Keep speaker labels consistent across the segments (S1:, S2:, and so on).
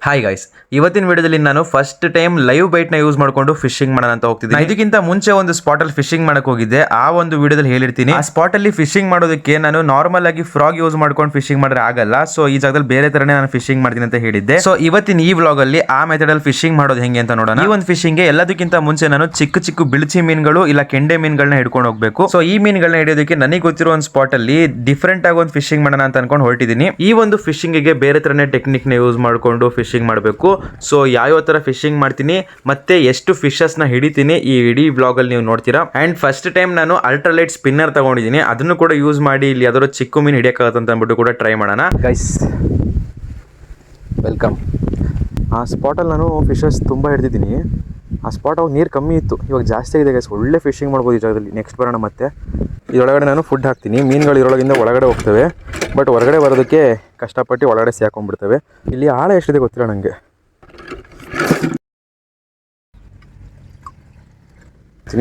S1: Hi guys, ಇವತ್ತಿನ ವಿಡಿಯೋದಲ್ಲಿ ನಾನು ಫಸ್ಟ್ ಟೈಮ್ ಲೈವ್ ಬೈಟ್ ನ ಯೂಸ್ ಮಾಡ್ಕೊಂಡು ಫಿಶಿಂಗ್ ಮಾಡೋಣ ಅಂತ ಹೋಗ್ತಿದ್ದೀನಿ. ಇದಕ್ಕಿಂತ ಮುಂಚೆ ಒಂದು ಸ್ಪಾಟ್ ಅಲ್ಲಿ ಫಿಶಿಂಗ್ ಮಾಡಕ್ ಹೋಗಿದ್ದೆ. ಆ ಒಂದು ವಿಡಿಯೋದಲ್ಲಿ ಹೇಳಿರ್ತೀನಿ. ಆ ಸ್ಪಾಟ್ ಅಲ್ಲಿ ಫಿಶಿಂಗ್ ಮಾಡೋದಕ್ಕೆ ನಾನು ನಾರ್ಮಲ್ ಆಗಿ ಫ್ರಾಗ್ ಯೂಸ್ ಮಾಡ್ಕೊಂಡು ಫಿಶಿಂಗ್ ಮಾಡಿದ್ರೆ ಆಗಲ್ಲ. ಸೊ ಈ ಜಾಗದಲ್ಲಿ ಬೇರೆ ತರನೇ ನಾನು ಫಿಶಿಂಗ್ ಮಾಡ್ತೀನಿ ಅಂತ ಹೇಳಿದ್ದೆ. ಸೊ ಇವತ್ತಿನ ಈ ವ್ಲಾಗ್ ಅಲ್ಲಿ ಆ ಮೆಥಡ್ ಅಲ್ಲಿ ಫಿಶಿಂಗ್ ಮಾಡೋದು ಹೆಂಗೆ ಅಂತ ನೋಡೋಣ. ಈ ಒಂದು ಫಿಶಿಂಗ್ ಗೆ ಎಲ್ಲದಕ್ಕಿಂತ ಮುಂಚೆ ನಾನು ಚಿಕ್ಕ ಚಿಕ್ಕ ಬಿಳಿಚಿ ಮೀನುಗಳು ಇಲ್ಲ ಕೆಂಡೆ ಮೀನುಗಳನ್ನ ಹಿಡ್ಕೊಂಡು ಹೋಗ್ಬೇಕು. ಸೊ ಈ ಮೀನುಗಳನ್ನ ಹಿಡಿಯೋದಕ್ಕೆ ನನಗೆ ಗೊತ್ತಿರೋ ಒಂದು ಸ್ಪಾಟ್ ಅಲ್ಲಿ ಡಿಫ್ರೆಂಟ್ ಆಗಿ ಒಂದು ಫಿಶಿಂಗ್ ಮಾಡೋಣ ಅಂತ ಅನ್ಕೊಂಡು ಹೊರಟಿದ್ದೀನಿ. ಈ ಒಂದು ಫಿಶಿಂಗ್ ಗೆ ಬೇರೆ ತರನೇ ಟೆಕ್ನಿಕ್ ನ ಯೂಸ್ ಮಾಡ್ಕೊಂಡು ಫಿಶಿಂಗ್ ಮಾಡಬೇಕು. ಸೊ ಯಾವ ತರ ಫಿಶಿಂಗ್ ಮಾಡ್ತೀನಿ ಮತ್ತೆ ಎಷ್ಟು ಫಿಶಸ್ ನ ಹಿಡಿತೀನಿ ಈ ಇಡೀ ಬ್ಲಾಗ್ ಅಲ್ಲಿ ನೀವು ನೋಡ್ತೀರಾ. ಅಂಡ್ ಫಸ್ಟ್ ಟೈಮ್ ನಾನು ಅಲ್ಟ್ರಾಲೈಟ್ ಸ್ಪಿನ್ನರ್ ತಗೊಂಡಿದ್ದೀನಿ. ಅದನ್ನು ಕೂಡ ಯೂಸ್ ಮಾಡಿ ಇಲ್ಲಿ ಯಾವ್ದಾದ್ರು ಚಿಕ್ಕ ಮೀನು ಹಿಡಿಯಕ್ಕಾಗತ್ತೆ ಅಂತ ಅಂದ್ಬಿಟ್ಟು ಕೂಡ ಟ್ರೈ ಮಾಡೋಣ.
S2: Guys welcome. ಆ ಸ್ಪಾಟಲ್ಲಿ ನಾನು ಫಿಶಸ್ ತುಂಬ ಹಿಡ್ದಿದ್ದೀನಿ. ಆ ಸ್ಪಾಟ್ ಅವಾಗ ನೀರು ಕಮ್ಮಿ ಇತ್ತು, ಇವಾಗ ಜಾಸ್ತಿ ಆಗಿದೆ ಗೈಸ್. ಒಳ್ಳೆ ಫಿಶಿಂಗ್ ಮಾಡ್ಬೋದು ಈ ಜಾಗದಲ್ಲಿ. ನೆಕ್ಸ್ಟ್ ಬರೋಣ. ಮತ್ತೆ ಇದರೊಳಗಡೆ ನಾನು ಫುಡ್ ಹಾಕ್ತೀನಿ. ಮೀನುಗಳು ಇದರೊಳಗಿಂದ ಒಳಗಡೆ ಹೋಗ್ತವೆ, ಬಟ್ ಹೊರಗಡೆ ಬರೋದಕ್ಕೆ ಕಷ್ಟಪಟ್ಟು ಒಳಗಡೆ ಸೇರ್ಕೊಂಡ್ಬಿಡ್ತವೆ. ಇಲ್ಲಿ ಆಳ ಎಷ್ಟಿದೆ ಗೊತ್ತಿಲ್ಲ ನನಗೆ.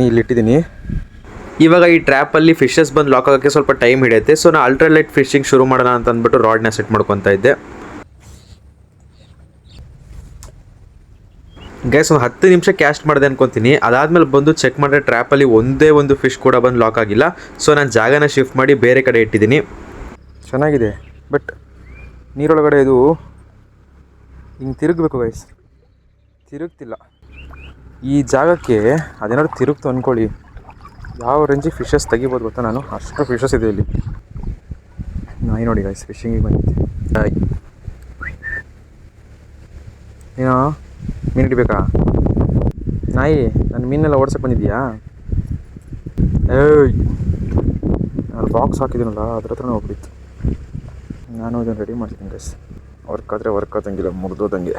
S2: ಇಲ್ಲಿ ಇಟ್ಟಿದ್ದೀನಿ.
S1: ಇವಾಗ ಈ ಟ್ರ್ಯಾಪ್ ಅಲ್ಲಿ ಫಿಶಸ್ ಬಂದು ಲಾಕ್ ಆಗೋಕ್ಕೆ ಸ್ವಲ್ಪ ಟೈಮ್ ಹಿಡಿಯುತ್ತೆ. ಸೊ ನಾನು ಅಲ್ಟ್ರಾಲೈಟ್ ಫಿಶಿಂಗ್ ಶುರು ಮಾಡೋಣ ಅಂತ ಅಂದ್ಬಿಟ್ಟು ರಾಡ್ನ ಸೆಟ್ ಮಾಡ್ಕೊತಾ ಇದ್ದೆ. ಗೈಸ್ ಒಂದು 10 ನಿಮಿಷ ಕ್ಯಾಸ್ಟ್ ಮಾಡಿದೆ ಅನ್ಕೊತೀನಿ. ಅದಾದ್ಮೇಲೆ ಬಂದು ಚೆಕ್ ಮಾಡಿದ್ರೆ ಟ್ರ್ಯಾಪಲ್ಲಿ ಒಂದೇ ಒಂದು ಫಿಶ್ ಕೂಡ ಬಂದು ಲಾಕ್ ಆಗಿಲ್ಲ. ಸೊ ನಾನು ಜಾಗನ ಶಿಫ್ಟ್ ಮಾಡಿ ಬೇರೆ ಕಡೆ ಇಟ್ಟಿದ್ದೀನಿ.
S2: ಚೆನ್ನಾಗಿದೆ, ಬಟ್ ನೀರೊಳಗಡೆ ಇದು ಹಿಂಗೆ ತಿರುಗಬೇಕು ಗೈಸ್. ತಿರುಗ್ತಿಲ್ಲ. ಈ ಜಾಗಕ್ಕೆ ಅದೇನಾದ್ರು ತಿರುಗ್ತು ಅಂದ್ಕೊಳ್ಳಿ, ಯಾವ ರೇಂಜಿಗೆ ಫಿಶಸ್ ತೆಗಿಬೋದು ಗೊತ್ತಾ ನಾನು. ಅಷ್ಟು ಫಿಶಸ್ ಇದೆ ಇಲ್ಲಿ. ನಾಯಿ ನೋಡಿ ಗೈಸ್, ಫಿಶಿಂಗಿಗೆ ಬಂದಿದ್ದೆ. ನಾಯಿ ಏನೋ ಮೀನು ಹಿಡಿಬೇಕಾ? ನಾಯಿ ನನ್ನ ಮೀನೆಲ್ಲ ಓಡ್ಸಕ್ಕೆ ಬಂದಿದ್ಯಾ? ಏಯ್, ನಾನು ಬಾಕ್ಸ್ ಹಾಕಿದ್ದೀನಲ್ಲ ಅದ್ರ ಹತ್ರನೇ ಹೋಗ್ಬಿಟ್ಟಿತ್ತು. ನಾನು ಅದನ್ನು ರೆಡಿ ಮಾಡ್ತೀನಿ ಗೈಸ್. ವರ್ಕ್ ಆದರೆ ವರ್ಕ್ ಆದಂಗಿಲ್ಲ, ಮುರಿದೋದಂಗೆ.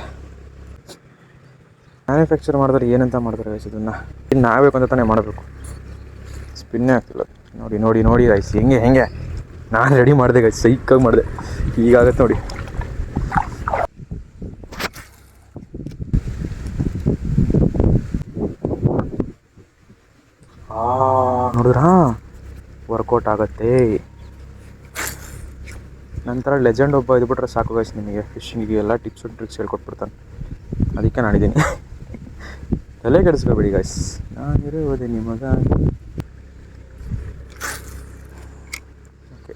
S2: ಮ್ಯಾನುಫ್ಯಾಕ್ಚರ್ ಮಾಡಿದ್ರೆ ಏನಂತ ಮಾಡ್ತಾರೆ ಗೈಸ್, ಇದನ್ನು ಇನ್ನು ನಾವೇ ಅಂತ ತಾನೇ ಮಾಡಬೇಕು. ಸ್ಪಿನ್ನೇ ಆಗ್ತಿಲ್ಲ. ನೋಡಿ ನೋಡಿ ನೋಡಿ ಗೈಸ್, ಹೆಂಗೆ ನಾನು ರೆಡಿ ಮಾಡಿದೆ ಗೈಸ್, ಸೈಕಾಗಿ ಮಾಡಿದೆ. ಹೀಗಾಗತ್ತೆ ನೋಡಿ. ನೋಡಿದ್ರಾ, ವರ್ಕೌಟ್ ಆಗುತ್ತೆ. ನಂತರ ಲೆಜೆಂಡ್ ಒಬ್ಬ ಇದ್ಬಿಟ್ರೆ ಸಾಕು ಗೈಸ್, ನಿಮಗೆ ಫಿಶಿಂಗಿಗೆ ಎಲ್ಲ ಟಿಪ್ಸ್ ಆ್ಯಂಡ್ ಟ್ರಿಕ್ಸ್ ಹೇಳ್ಕೊಟ್ಬಿಡ್ತಾನೆ. ಅದಕ್ಕೆ ನಾನಿದ್ದೀನಿ. ತಲೆ ಕೆಡಿಸ್ಕೋಬೇಡಿ ಗೈಸ್, ನಾನಿರುವುದೇ ನಿಮಗಾಗಿ. Okay,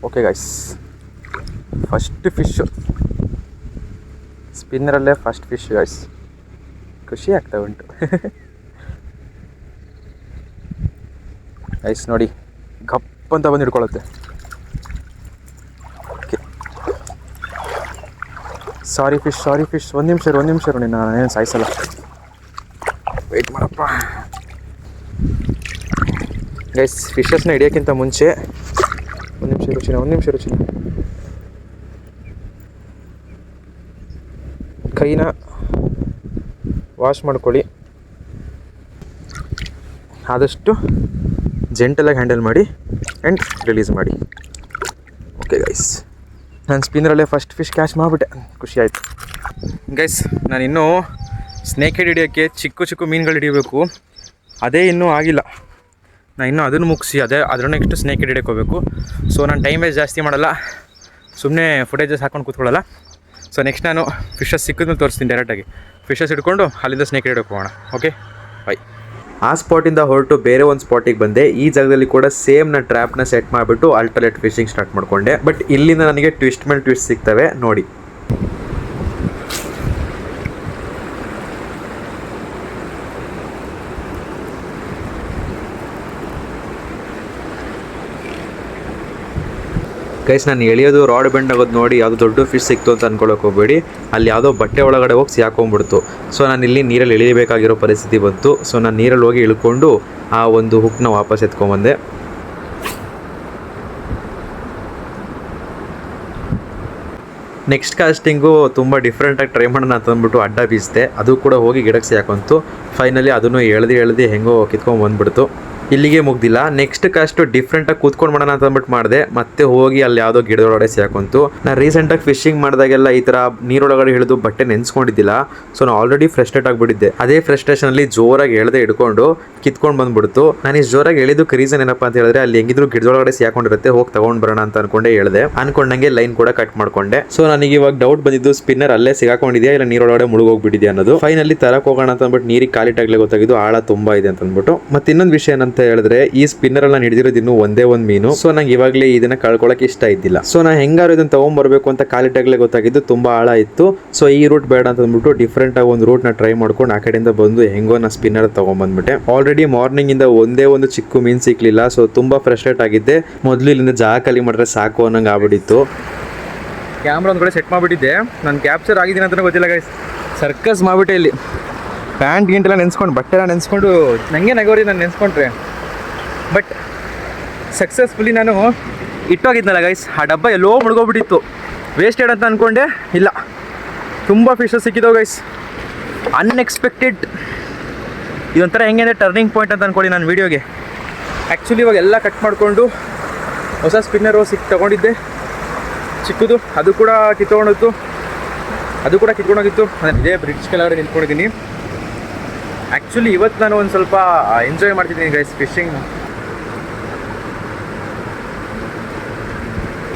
S2: okay guys, first fish ಸ್ಪಿನ್ನರಲ್ಲೇ ಫಸ್ಟ್ ಫಿಶ್ ಗೈಸ್. ಖುಷಿ ಆಗ್ತಾ ಉಂಟು ಗೈಸ್. ನೋಡಿ ಗಪ್ ಅಂತ ಬಂದು ಹಿಡ್ಕೊಳ್ಳುತ್ತೆ. ಓಕೆ, ಸಾರಿ ಫಿಶ್ ಒಂದು ನಿಮಿಷ ಇರು, ನಾನೇನು ಸಾಯಿಸಲ್ಲ. ವೆಯ್ಟ್ ಮಾಡಪ್ಪ ಗೈಸ್. ಫಿಶಸ್ನ ಹಿಡಿಯೋಕ್ಕಿಂತ ಮುಂಚೆ ಒಂದು ನಿಮಿಷ ರುಚಿನ ಕೈನ ವಾಶ್ ಮಾಡ್ಕೊಳ್ಳಿ. ಆದಷ್ಟು ಜೆಂಟಲಾಗಿ ಹ್ಯಾಂಡಲ್ ಮಾಡಿ ಆ್ಯಂಡ್ ರಿಲೀಸ್ ಮಾಡಿ. ಓಕೆ ಗೈಸ್, ನಾನು ಸ್ಪಿನ್ನರಲ್ಲೇ ಫಸ್ಟ್ ಫಿಶ್ ಕ್ಯಾಚ್ ಮಾಡಿಬಿಟ್ಟೆ. ಖುಷಿ ಆಯಿತು ಗೈಸ್. ನಾನಿನ್ನೂ ಸ್ನೇಕ್ ಹೆಡ್ ಹಿಡಿಯೋಕ್ಕೆ ಚಿಕ್ಕ ಮೀನುಗಳು ಹಿಡಿಯಬೇಕು. ಅದೇ ಇನ್ನೂ ಆಗಿಲ್ಲ. ನಾನು ಇನ್ನೂ ಅದನ್ನು ಮುಗಿಸಿ ಅದರ ನೆಕ್ಸ್ಟ್ ಸ್ನೇಕ್ ಹೆಡ್ ಹಿಡಿಯೋಕ್ಕೆ ಹೋಗಬೇಕು. ಸೊ ನಾನು ಟೈಮ್ ವೇಸ್ಟ್ ಜಾಸ್ತಿ ಮಾಡಲ್ಲ, ಸುಮ್ಮನೆ ಫುಟೇಜಸ್ ಹಾಕೊಂಡು ಕೂತ್ಕೊಳ್ಳಲ್ಲ. ಸೊ ನೆಕ್ಸ್ಟ್ ನಾನು ಫಿಶಸ್ ಸಿಕ್ಕಿದ್ಮೇಲೆ ತೋರಿಸ್ತೀನಿ ಡೈರೆಕ್ಟಾಗಿ. ಫಿಶಸ್ ಹಿಡ್ಕೊಂಡು ಅಲ್ಲಿಂದ ಸ್ನೇಕ್ ಹಿಡಿಯೋಕೆ ಹೋಗೋಣ. Okay by.
S1: ಆ ಸ್ಪಾಟಿಂದ ಹೊರಟು ಬೇರೆ ಒಂದು ಸ್ಪಾಟಿಗೆ ಬಂದೆ. ಈ ಜಾಗದಲ್ಲಿ ಕೂಡ ಸೇಮ್ ನಾನು ಟ್ರ್ಯಾಪ್ನ ಸೆಟ್ ಮಾಡಿಬಿಟ್ಟು ಅಲ್ಟ್ರಾಲೈಟ್ ಫಿಶಿಂಗ್ ಸ್ಟಾರ್ಟ್ ಮಾಡಿಕೊಂಡೆ. ಬಟ್ ಇಲ್ಲಿಂದ ನನಗೆ ಟ್ವಿಸ್ಟ್ ಮೇಲೆ ಟ್ವಿಸ್ಟ್ ಸಿಗ್ತವೆ ನೋಡಿ. ಗೈಸ್, ನಾನು ಎಳೆಯೋದು ರಾಡ್ ಬೆಂಡ್ ಆಗೋದು ನೋಡಿ ಯಾವುದೋ ದೊಡ್ಡ ಫಿಶ್ ಸಿಕ್ತು ಅಂತ ಅನ್ಕೊಳ್ಳೋಕೆ ಹೋಗಬೇಡಿ. ಅಲ್ಲಿ ಯಾವುದೋ ಬಟ್ಟೆ ಒಳಗಡೆ ಹೋಗಿ ಸಿಕ್ಕೊಂಡ್ಬಿಡ್ತು. ಸೊ ನಾನು ಇಲ್ಲಿ ನೀರಲ್ಲಿ ಇಳಿಯಬೇಕಾಗಿರೋ ಪರಿಸ್ಥಿತಿ ಬಂತು. ಸೊ ನಾನು ನೀರಲ್ಲಿ ಹೋಗಿ ಇಳ್ಕೊಂಡು ಆ ಒಂದು ಹುಕ್ನ ವಾಪಸ್ ಎತ್ಕೊಂಡ್ಬಂದೆ. ನೆಕ್ಸ್ಟ್ ಕಾಸ್ಟಿಂಗು ತುಂಬ ಡಿಫ್ರೆಂಟಾಗಿ ಟ್ರೈ ಮಾಡೋಣ ಅಂತ ಅಂದ್ಬಿಟ್ಟು ಅಡ್ಡ ಬೀಸಿದೆ. ಅದು ಕೂಡ ಹೋಗಿ ಗಿಡಕ್ಕೆ ಸಿಕ್ಕೊಂತು. ಫೈನಲಿ ಅದನ್ನು ಎಳ್ದು ಹೆಂಗೋ ಕಿತ್ಕೊಂಡು ಬಂದುಬಿಡ್ತು.
S2: ಇಲ್ಲಿಗೆ ಮುಗ್ದಿಲ್ಲ. ನೆಕ್ಸ್ಟ್ ಕಾಸ್ಟ್ ಡಿಫ್ರೆಂಟಾಗಿ ಕೂತ್ಕೊಂಡು ಮಾಡೋಣ ಅಂತ ಅಂದ್ಬಿಟ್ಟು ಮಾಡಿದೆ. ಮತ್ತೆ ಹೋಗಿ ಅಲ್ಲಿ ಯಾವುದೋ ಗಿಡದೊಳಗಡೆ ಸೇರ್ಕೊಂತು. ನಾನು ರೀಸೆಂಟಾಗಿ ಫಿಶಿಂಗ್ ಮಾಡಿದಾಗೆಲ್ಲ ಈ ಥರ ನೀರೊಳಗಡೆ ಹಿಡಿದು ಬಟ್ಟೆ ನೆನೆಸ್ಕೊಂಡಿದ್ದಿಲ್ಲ. ಸೊ ನಾನು ಆಲ್ರೆಡಿ ಫ್ರಸ್ಟ್ರೇಟ್ ಆಗಿಬಿಟ್ಟಿದ್ದೆ. ಅದೇ ಫ್ರಸ್ಟ್ರೇಷನಲ್ಲಿ ಜೋರಾಗಿ ಎಳೆದೆ ಹಿಡ್ಕೊಂಡು ಕಿತ್ಕೊಂಡು ಬಂದ್ಬಿಡ್ತು. ನಾನು ಇಷ್ಟು ಜೋರಾಗಿ ಎಳೆದಕ್ಕೆ ರೀಸನ್ ಏನಪ್ಪ ಅಂತ ಹೇಳಿದ್ರೆ ಅಲ್ಲಿ ಹೆಂಗಿದ್ರು ಗಿಡದೊಳಗಡೆ ಸೇರ್ಕೊಂಡಿರುತ್ತೆ, ಹೋಗಿ ತಗೊಂಡ್ ಬರೋಣ ಅಂತ ಅನ್ಕೊಂಡೆ ಎಳೆದೆ. ಅನ್ಕೊಂಡಂಗೆ ಲೈನ್ ಕೂಡ ಕಟ್ ಮಾಡ್ಕೊಂಡೆ. ಸೊ ನನಗೆ ಇವಾಗ ಡೌಟ್ ಬಂದಿದ್ದು ಸ್ಪಿನ್ನರ್ ಅಲ್ಲೇ ಸಿಗಾಕೊಂಡಿದೆಯಾ ಇಲ್ಲ ನೀರೊಳಗಡೆ ಮುಳುಗೋಗ್ಬಿಟ್ಟಿದೆ ಅನ್ನೋದು. ಫೈನಲಿ ತರಕ್ ಹೋಗೋಣ ಅಂತ ಅಂದ್ಬಿಟ್ಟು ನೀರಿಗೆ ಕಾಲಿಟ್ಟಾಗ್ಲೇ ಗೊತ್ತಾಗಿದ್ದು ಆಳ ತುಂಬಾ ಇದೆ ಅಂತ ಅಂದ್ಬಿಟ್ಟು. ಮತ್ತೆ ಇನ್ನೊಂದು ವಿಷಯ ಏನಂತ ಹೇಳಿದ್ರೆ ಈ ಸ್ಪಿನ್ನರ್ ಅಲ್ಲಿ ನಾನು ಹಿಡಿದಿರೋದು ಇನ್ನೂ ಒಂದೇ ಒಂದು ಮೀನು. ಸೊ ನಂಗೆ ಇವಾಗಲೇ ಇದನ್ನ ಕಳ್ಕೊಳಕ್ಕೆ ಇಷ್ಟ ಇದ್ದಿಲ್ಲ. ಸೊ ನಾ ಹೆಂಗಾರು ಇದನ್ನ ತಗೊಂಡ್ಬರ್ಬೇಕು ಅಂತ ಕಾಲಿಟ್ಟಾಗ್ಲೇ ಗೊತ್ತಾಗಿದ್ದು ತುಂಬಾ ಆಳ ಇತ್ತು. ಸೊ ಈ ರೂಟ್ ಬೇಡ ಅಂತ ಅಂದ್ಬಿಟ್ಟು ಡಿಫ್ರೆಂಟ್ ಆಗಿ ಒಂದು ರೂಟ್ ನ ಟ್ರೈ ಮಾಡ್ಕೊಂಡು ಆ ಕಡೆಯಿಂದ ಬಂದು ಹೆಂಗೋ ನಾ ಸ್ಪಿನ್ನರ್ ತಗೊಂಡ್ಬಂದ್ಬಿಟ್ಟೆ. ಆಲ್ರೆಡಿ ಮಾರ್ನಿಂಗ್ ಇಂದ ಒಂದೇ ಒಂದು ಚಿಕ್ಕ ಮೀನ್ ಸಿಕ್ಲಿಲ್ಲ. ಸೊ ತುಂಬಾ ಫ್ರಸ್ಟ್ರೇಟ್ ಆಗಿದ್ದೆ. ಮೊದಲು ಇಲ್ಲಿಂದ ಜಾಗ ಖಾಲಿ ಮಾಡಿದ್ರೆ ಸಾಕು ಅನ್ನಂಗೆ ಆಗ್ಬಿಟ್ಟಿತ್ತು. ಕ್ಯಾಮ್ರಾ ಒಂದು ಕಡೆ ಸೆಟ್ ಮಾಡಿಬಿಟ್ಟಿದ್ದೆ. ನಾನು ಕ್ಯಾಪ್ಚರ್ ಆಗಿದ್ದೀನಿ ಅಂತ ಗೊತ್ತಿಲ್ಲ ಗೈಸ್. ಸರ್ಕಸ್ ಮಾಡಿಬಿಟ್ಟೆ ಇಲ್ಲಿ. ಪ್ಯಾಂಟ್ ಗಿಂಟೆಲ್ಲ ನೆನೆಸ್ಕೊಂಡು ಬಟ್ಟೆ ಎಲ್ಲ ನೆನೆಸ್ಕೊಂಡು ನನಗೆ ನಗೋರಿ ನಾನು ನೆನೆಸ್ಕೊಂಡ್ರೆ. ಬಟ್ ಸಕ್ಸಸ್ಫುಲಿ ನಾನು ಇಟ್ಟೋಗಿದ್ನಲ್ಲ ಗೈಸ್, ಆ ಡಬ್ಬ ಎಲ್ಲೋ ಮುಳುಗೋಗ್ಬಿಟ್ಟಿತ್ತು. ವೇಸ್ಟೆಡ್ ಅಂತ ಅಂದ್ಕೊಂಡೆ, ಇಲ್ಲ ತುಂಬ ಫಿಶಸ್ ಸಿಕ್ಕಿದ್ದವು ಗೈಸ್. ಅನ್ಎಕ್ಸ್ಪೆಕ್ಟೆಡ್. ಇದೊಂಥರ ಹೆಂಗೆ ಅಂದರೆ ಟರ್ನಿಂಗ್ ಪಾಯಿಂಟ್ ಅಂತ ಅಂದ್ಕೊಳ್ಳಿ ನನ್ನ ವೀಡಿಯೋಗೆ. ಆ್ಯಕ್ಚುಲಿ ಇವಾಗ ಎಲ್ಲ ಕಟ್ ಮಾಡಿಕೊಂಡು ಹೊಸ ಸ್ಪಿನ್ನರು ತೊಗೊಂಡಿದ್ದೆ ಚಿಕ್ಕದು. ಅದು ಕೂಡ ಕಿತ್ಕೊಂಡೋಗಿತ್ತು. ನಾನು ಇದೇ ಬ್ರಿಡ್ಜ್ ಕೆಳಗಡೆ ನಿಂತ್ಕೊಂಡಿದ್ದೀನಿ. ಆ್ಯಕ್ಚುಲಿ ಇವತ್ತು ನಾನು ಒಂದು ಸ್ವಲ್ಪ ಎಂಜಾಯ್ ಮಾಡ್ತಿದ್ದೀನಿ ಗೈಸ್ ಫಿಶಿಂಗ್.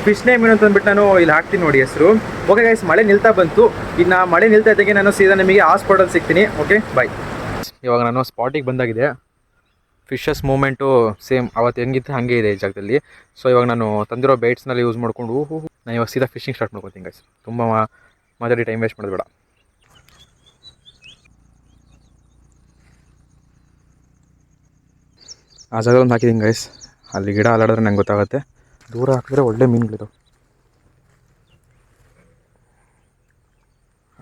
S2: ಫಿಶ್ ನೇಮ್ ಏನು ಅಂತ ಅಂದ್ಬಿಟ್ಟು ನಾನು ಇಲ್ಲಿ ಹಾಕ್ತೀನಿ ನೋಡಿ ಹೆಸರು. ಓಕೆ ಗೈಸ್, ಮಳೆ ನಿಲ್ತಾ ಬಂತು. ಇನ್ನು ಮಳೆ ನಿಲ್ತಾ ಇದ್ದಾಗೆ ನಾನು ಸೀದಾ ನಿಮಗೆ ಆ ಸ್ಪಾಟಲ್ಲಿ ಸಿಗ್ತೀನಿ. Okay bye. ಇವಾಗ ನಾನು ಸ್ಪಾಟಿಗೆ ಬಂದಾಗಿದೆ. ಫಿಶಸ್ ಮೂಮೆಂಟು ಸೇಮ್ ಅವತ್ತು ಹೆಂಗಿತ್ತು ಹಾಗೆ ಇದೆ ಈ ಜಾಗದಲ್ಲಿ. ಸೊ ಇವಾಗ ನಾನು ತಂದಿರೋ ಬೈಟ್ಸ್ನಲ್ಲಿ ಯೂಸ್ ಮಾಡಿಕೊಂಡು ನಾನು ಇವಾಗ ಸೀದಾ ಫಿಶಿಂಗ್ ಸ್ಟಾರ್ಟ್ ಮಾಡ್ಕೊತೀನಿ ಗೈಸ್. ತುಂಬ ಮಾತಾಡಿ ಟೈಮ್ ವೇಸ್ಟ್ ಮಾಡೋದು ಬೇಡ. ಆ ಜಾಗದಲ್ಲಿ ಹಾಕಿದ್ದೀನಿ ಗೈಸ್. ಅಲ್ಲಿ ಗಿಡ ಅಲ್ಲಾಡಿದ್ರೆ ನಂಗೆ ಗೊತ್ತಾಗುತ್ತೆ. ದೂರ ಹಾಕಿದ್ರೆ ಒಳ್ಳೆ ಮೀನುಗಳಿದು.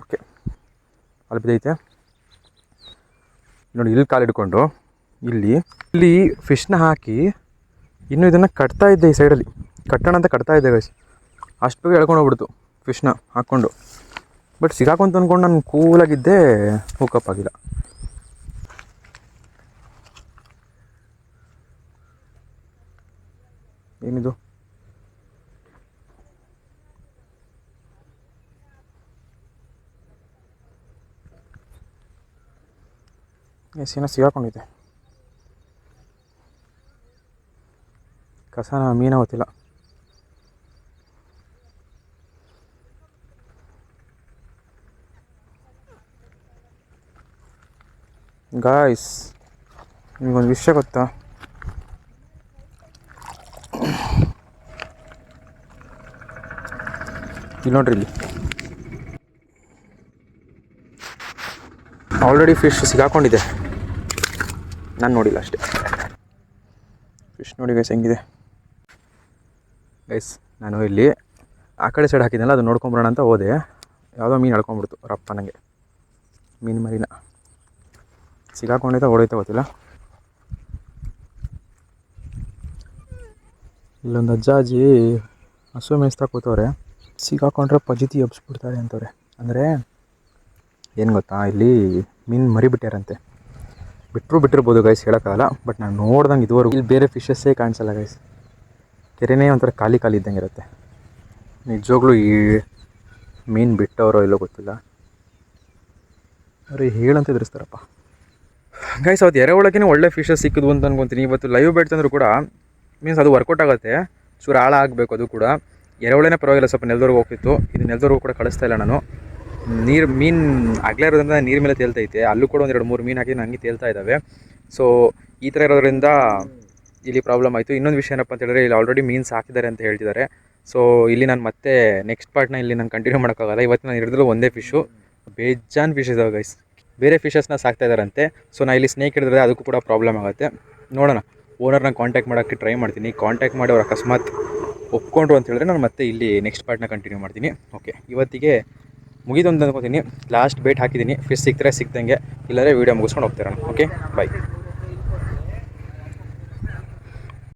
S2: ಓಕೆ, ಅಲ್ಲಿ ಬಿದ್ದೈತೆ ನೋಡಿ. ಇಲ್ಲಿ ಕಾಲು ಹಿಡ್ಕೊಂಡು ಇಲ್ಲಿ ಫಿಶ್ನ ಹಾಕಿ ಇನ್ನೂ ಇದನ್ನು ಕಟ್ತಾ ಇದ್ದೆ. ಈ ಸೈಡಲ್ಲಿ ಕಟ್ಟೋಣ ಅಂತ ಕಟ್ತಾ ಇದ್ದೆ ಗೈಸ್. ಅಷ್ಟು ಬೇಗ ಎಳ್ಕೊಂಡು ಹೋಗ್ಬಿಡ್ತು ಫಿಶ್ನ ಹಾಕ್ಕೊಂಡು. ಬಟ್ ಸಿಗಾಕೊಂತ ಅಂದ್ಕೊಂಡು ನಾನು ಕೂಲಾಗಿದ್ದೆ, ಹುಕಪ್ ಆಗಿಲ್ಲ. ಏನಿದು? ಎಸ್, ಏನೋ ಸಿಗಾಕೊಂಡಿದೆ. ಕಸನ ಮೀನ ಗೊತ್ತಿಲ್ಲ. ಗಾಯ್ಸ್, ನಿಮಗೊಂದು ವಿಷಯ ಗೊತ್ತಾ? ಇಲ್ಲಿ ನೋಡ್ರಿ, ಇಲ್ಲಿ ಆಲ್ರೆಡಿ ಫಿಶ್ ಸಿಗಾಕೊಂಡಿದೆ. ನಾನು ನೋಡಿಲ್ಲ ಅಷ್ಟೇ. ಫಿಶ್ ನೋಡಿ ಗೈಸ್ ಹೆಂಗಿದೆ. ಗೈಸ್, ನಾನು ಇಲ್ಲಿ ಆ ಕಡೆ ಸೈಡ್ ಹಾಕಿದ್ನಲ್ಲ, ಅದು ನೋಡ್ಕೊಂಬರೋಣ ಅಂತ ಹೋದೆ. ಯಾವುದೋ ಮೀನು ಎಳ್ಕೊಂಬಿಡ್ತು ರಪ್ಪ. ನನಗೆ ಮೀನು ಮರಿನ ಸಿಗಾಕೊಂಡೈತ ಹೊಡೈತ ಗೊತ್ತಿಲ್ಲ. ಇಲ್ಲೊಂದು ಅಜ್ಜಾಜಿ ಹಸು ಮೇಯಿಸ್ತಾ ಕೂತವ್ರೆ. ಸಿಗಾಕೊಂಡ್ರೆ ಪಜಿತಿ ಎಬ್ಸ್ಬಿಡ್ತಾರೆ ಅಂತವ್ರೆ. ಅಂದರೆ ಏನು ಗೊತ್ತಾ, ಇಲ್ಲಿ ಮೀನು ಮರಿಬಿಟ್ಟಾರಂತೆ. ಬಿಟ್ಟಿರ್ಬೋದು ಗೈಸ್, ಹೇಳೋಕ್ಕಾಗಲ್ಲ. ಬಟ್ ನಾನು ನೋಡ್ದಂಗೆ ಇದುವರೆಗೂ ಇಲ್ಲಿ ಬೇರೆ ಫಿಶಸ್ಸೇ ಕಾಣಿಸಲ್ಲ ಗೈಸ್. ಕೆರೆನೇ ಒಂಥರ ಖಾಲಿ ಇದ್ದಂಗೆ ಇರುತ್ತೆ. ನಿಜವಾಗ್ಲೂ ಈ ಮೀನು ಬಿಟ್ಟವರೋ ಇಲ್ಲೋ ಗೊತ್ತಿಲ್ಲ. ಅವ್ರು ಹೇಳಂತ ಎದುರಿಸ್ತಾರಪ್ಪ ಗೈಸ್. ಅವತ್ತು ಎರೆಹುಳಕ್ಕೇ ಒಳ್ಳೆ ಫಿಶಸ್ ಸಿಕ್ಕಿದ್ವು ಅಂತ ಅನ್ಕೊತೀನಿ. ಇವತ್ತು ಲೈವ್ ಬೇಟ್ ತಂದರೂ ಕೂಡ ಮೀನ್ಸ್ ಅದು ವರ್ಕೌಟ್ ಆಗುತ್ತೆ. ಚೂರು ಆಳ ಆಗಬೇಕು. ಅದು ಕೂಡ ಎರೆಹುಳನೇ ಪರವಾಗಿಲ್ಲ, ಸ್ವಲ್ಪ ನೆಲದವ್ರಿಗೆ ಹೋಗ್ತಿತ್ತು. ಇದು ನೆಲದವ್ರಿಗೂ ಕೂಡ ಕಳಿಸ್ತಾ ಇಲ್ಲ ನಾನು. ಮೀನು ಆಗಲೇ ಇರೋದ್ರಿಂದ ನೀರು ಮೇಲೆ ತೇಲ್ತೈತೆ. ಅಲ್ಲೂ ಕೂಡ ಒಂದು 2-3 ಮೀನು ಹಾಕಿ ನನಗೆ ತೇಲ್ತಾ ಇದ್ದಾವೆ. ಸೊ ಈ ಥರ ಇರೋದ್ರಿಂದ ಇಲ್ಲಿ ಪ್ರಾಬ್ಲಮ್ ಆಯಿತು. ಇನ್ನೊಂದು ವಿಷಯ ಏನಪ್ಪ ಅಂತ ಹೇಳಿದ್ರೆ, ಇಲ್ಲಿ ಆಲ್ರೆಡಿ ಮೀನು ಸಾಕಿದ್ದಾರೆ ಅಂತ ಹೇಳ್ತಿದ್ದಾರೆ. ಸೊ ಇಲ್ಲಿ ನಾನು ಮತ್ತೆ ನೆಕ್ಸ್ಟ್ ಪಾರ್ಟ್ನ ಇಲ್ಲಿ ನಾನು ಕಂಟಿನ್ಯೂ ಮಾಡೋಕ್ಕಾಗಲ್ಲ. ಇವತ್ತು ನಾನು ಹಿಡಿದ್ರು ಒಂದೇ ಫಿಶು. ಬೇಜಾನ್ ಫಿಶ್ ಇದಾವೆ ಗೈಸ್. ಬೇರೆ ಫಿಶಸ್ನ ಸಾಕ್ತಾ ಇದ್ದಾರಂತೆ. ಸೊ ನಾನು ಇಲ್ಲಿ ಸ್ನೇಕ್ ಹಿಡಿದ್ರೆ ಅದಕ್ಕೂ ಕೂಡ ಪ್ರಾಬ್ಲಮ್ ಆಗುತ್ತೆ. ನೋಡೋಣ, ಓನರ್ನ ಕಾಂಟ್ಯಾಕ್ಟ್ ಮಾಡೋಕ್ಕೆ ಟ್ರೈ ಮಾಡ್ತೀನಿ. ಕಾಂಟ್ಯಾಕ್ಟ್ ಮಾಡಿ ಅವ್ರು ಅಕಸ್ಮಾತ್ ಒಪ್ಕೊಂಡ್ರು ಅಂತ ಹೇಳಿದ್ರೆ ನಾನು ಮತ್ತೆ ಇಲ್ಲಿ ನೆಕ್ಸ್ಟ್ ಪಾರ್ಟ್ನ ಕಂಟಿನ್ಯೂ ಮಾಡ್ತೀನಿ. ಓಕೆ, ಇವತ್ತಿಗೆ ಮುಗಿದು ಅಂತ ಅಂದ್ಕೊತೀನಿ. ಲಾಸ್ಟ್ ಬೇಟ್ ಹಾಕಿದ್ದೀನಿ. ಫಿಶ್ ಸಿಗ್ತಾರೆ ಸಿಕ್ದಂಗೆ, ಇಲ್ಲಾಂದರೆ ವೀಡಿಯೋ ಮುಗಿಸ್ಕೊಂಡು ಹೋಗ್ತಿರೋಣ. Okay bye.